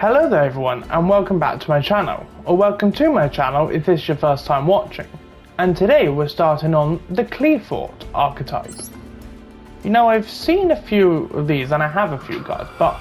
Hello there everyone, and welcome back to my channel, or welcome to my channel if this is your first time watching. And today we're starting on the Qliphort archetype. You know, I've seen a few of these and I have a few cards, but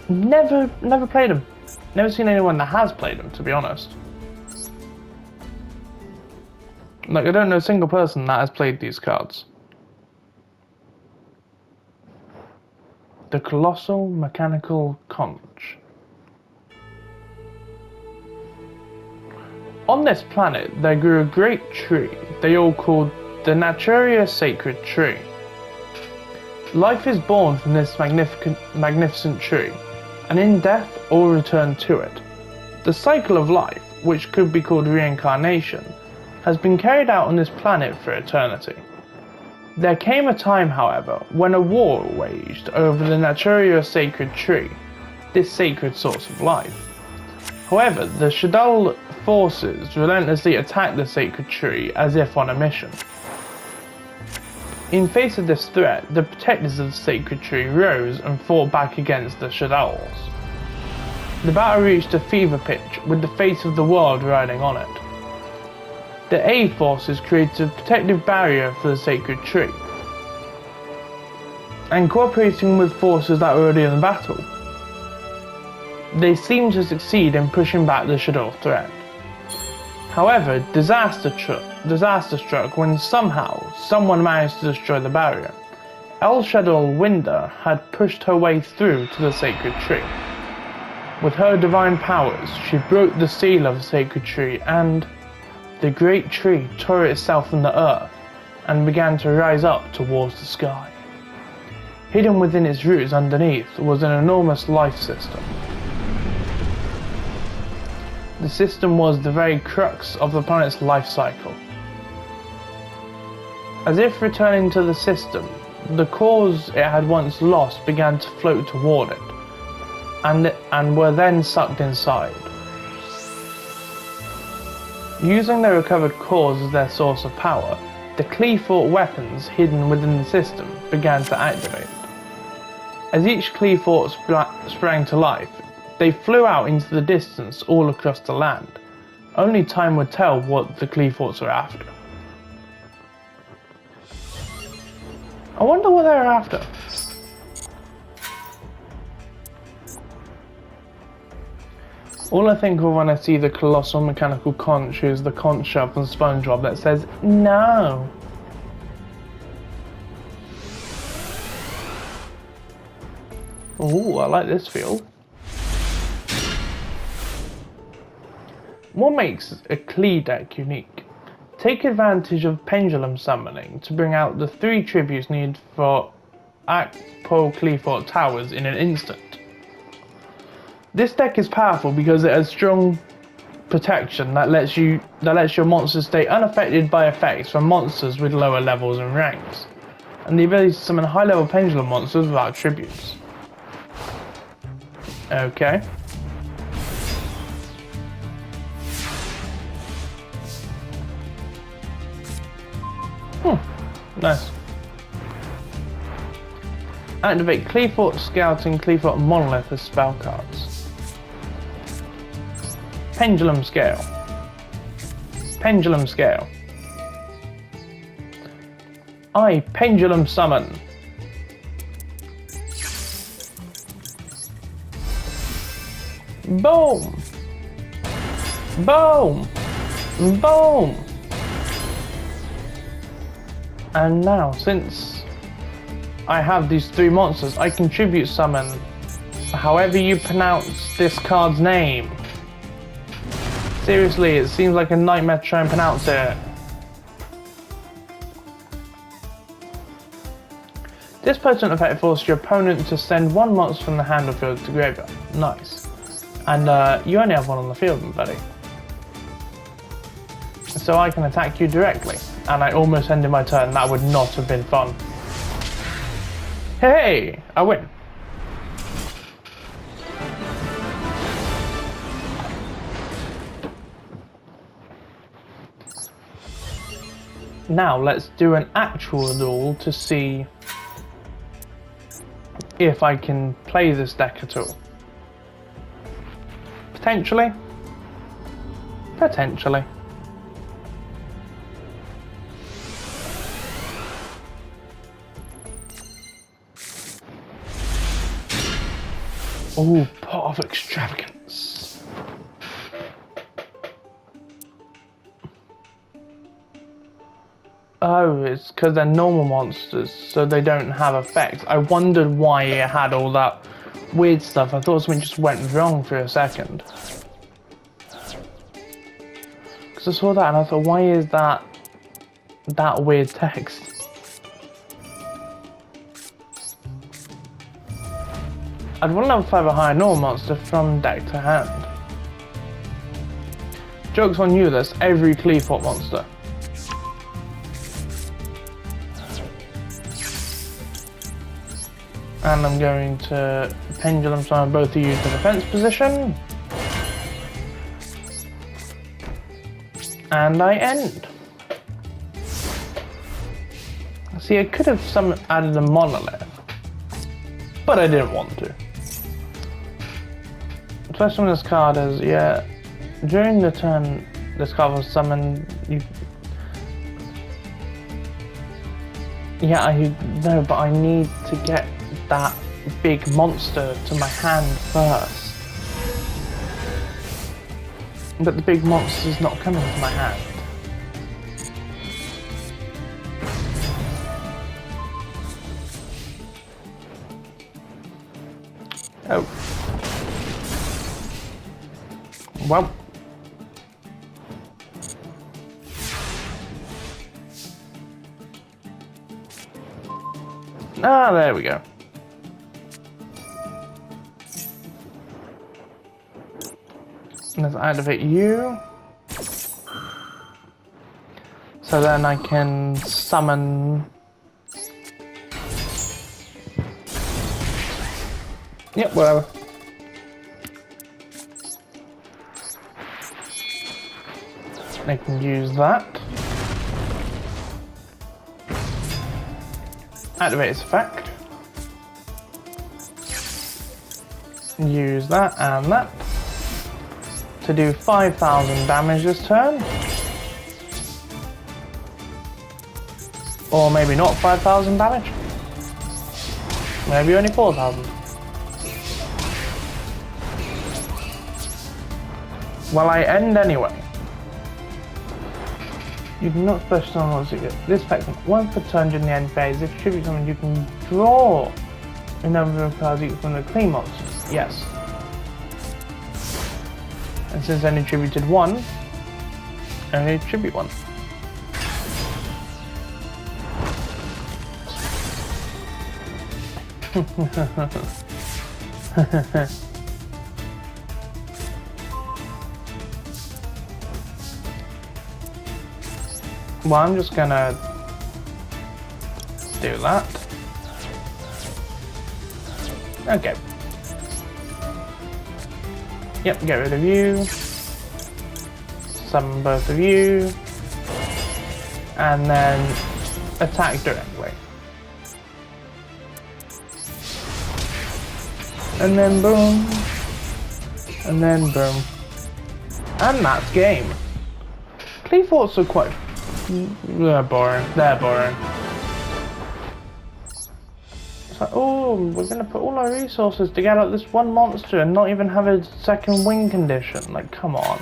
never played them. Never seen anyone that has played them, to be honest. Like, I don't know a single person that has played these cards. The Colossal Mechanical Conch. On this planet, there grew a great tree they all called the Naturia Sacred Tree. Life is born from this magnificent tree, and in death all return to it. The cycle of life, which could be called reincarnation, has been carried out on this planet for eternity. There came a time, however, when a war waged over the Naturia Sacred Tree, this sacred source of life. However, the Duel forces relentlessly attacked the sacred tree as if on a mission. In face of this threat, the protectors of the sacred tree rose and fought back against the Duels. The battle reached a fever pitch, with the fate of the world riding on it. The A forces created a protective barrier for the sacred tree, and cooperating with forces that were already in the battle, they seemed to succeed in pushing back the Duel threat. However, disaster struck when somehow someone managed to destroy the barrier. El Shadowell Winder had pushed her way through to the sacred tree. With her divine powers, she broke the seal of the sacred tree, and the great tree tore itself from the earth and began to rise up towards the sky. Hidden within its roots underneath was an enormous life system. The system was the very crux of the planet's life cycle. As if returning to the system, the cores it had once lost began to float toward it, and were then sucked inside. Using their recovered cores as their source of power, the Qliphort weapons hidden within the system began to activate. As each Qliphort sprang to life, they flew out into the distance all across the land. Only time would tell what the Qliphorts were after. I wonder what they're after. All I think of when I see the Colossal Mechanical Conch is the conch shell from SpongeBob that says, "No." Ooh, I like this feel. What makes a Qli deck unique? Take advantage of pendulum summoning to bring out the 3 tributes needed for Akpo Qliphort Towers in an instant. This deck is powerful because it has strong protection that lets your monsters stay unaffected by effects from monsters with lower levels and ranks, and the ability to summon high-level pendulum monsters without tributes. Okay. Nice. Activate Qliphort Scout and Qliphort Monolith as spell cards. Pendulum Scale. Pendulum Scale. I Pendulum Summon. Boom! Boom! Boom! And now, since I have these 3 monsters, I can tribute summon however you pronounce this card's name. Seriously, it seems like a nightmare to try and pronounce it. This potent effect forces your opponent to send 1 monster from the hand or field to graveyard. Nice. And you only have 1 on the field, buddy. So I can attack you directly. And I almost ended my turn. That would not have been fun. Hey! I win. Now let's do an actual duel to see if I can play this deck at all. Potentially. Potentially. Oh, pot of extravagance. Oh, it's because they're normal monsters, so they don't have effects. I wondered why it had all that weird stuff. I thought something just went wrong for a second. Because I saw that and I thought, why is that weird text? I'd want level 5 or higher normal monster from deck to hand. Joke's on you, that's every Qliphort monster. And I'm going to pendulum summon both of you to defense position. And I end. See, I could have added a monolith, but I didn't want to. First one, this card is, yeah, during the turn this card was summoned, yeah, I know, but I need to get that big monster to my hand first. But the big monster's not coming to my hand. Oh. Well. Ah, there we go. Let's activate you. So then I can summon... Yep, whatever. I can use that. Activate its effect. Use that and that. To do 5,000 damage this turn. Or maybe not 5,000 damage. Maybe only 4,000. Well, I end anyway. You can not special summon monsters. This effect once per turn during the end phase. If you tribute summon, you can draw a number of cards equal from the clean monsters. Yes. And since I only tributed one, I only tribute one. Well, I'm just gonna do that. Okay. Yep, get rid of you. Summon both of you. And then attack directly. And then boom. And then boom. And that's game. Qliphorts are quite... They're boring. They're boring. It's like, oh, we're gonna put all our resources to get out this one monster and not even have a second win condition. Like, come on.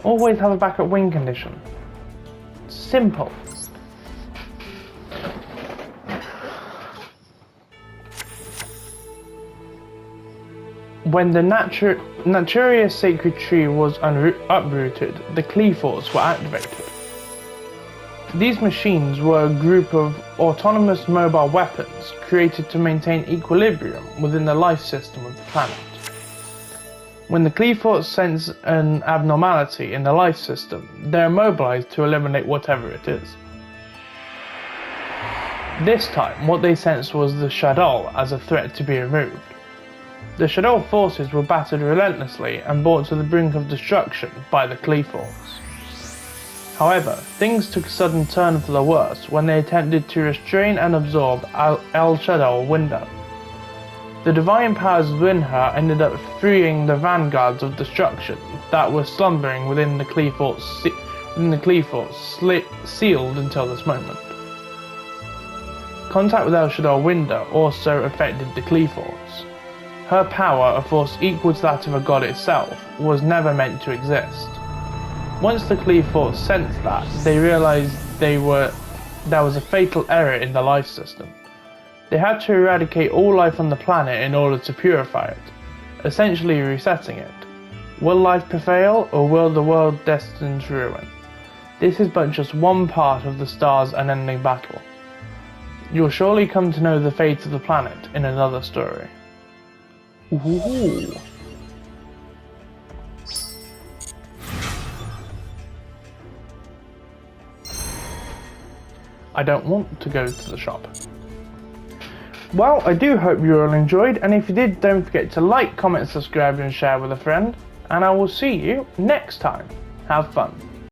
Always have a backup win condition. Simple. When the Naturia Sacred Tree was uprooted, the Qliphorts were activated. These machines were a group of autonomous mobile weapons created to maintain equilibrium within the life system of the planet. When the Qliphorts sense an abnormality in the life system, they are mobilized to eliminate whatever it is. This time, what they sensed was the Shadal as a threat to be removed. The Shadal forces were battered relentlessly and brought to the brink of destruction by the Qliphorts. However, things took a sudden turn for the worse when they attempted to restrain and absorb El Shadal window. The divine powers within her ended up freeing the vanguards of destruction that were slumbering within the Qliphort, sealed until this moment. Contact with El Shadar Winda also affected the Qliphorts. Her power, a force equal to that of a god itself, was never meant to exist. Once the Qliphorts sensed that, they realized there was a fatal error in the life system. They had to eradicate all life on the planet in order to purify it, essentially resetting it. Will life prevail, or will the world destined to ruin? This is but just one part of the star's unending battle. You'll surely come to know the fate of the planet in another story. Ooh. I don't want to go to the shop. Well, I do hope you all enjoyed, and if you did, don't forget to like, comment, subscribe and share with a friend, and I will see you next time. Have fun.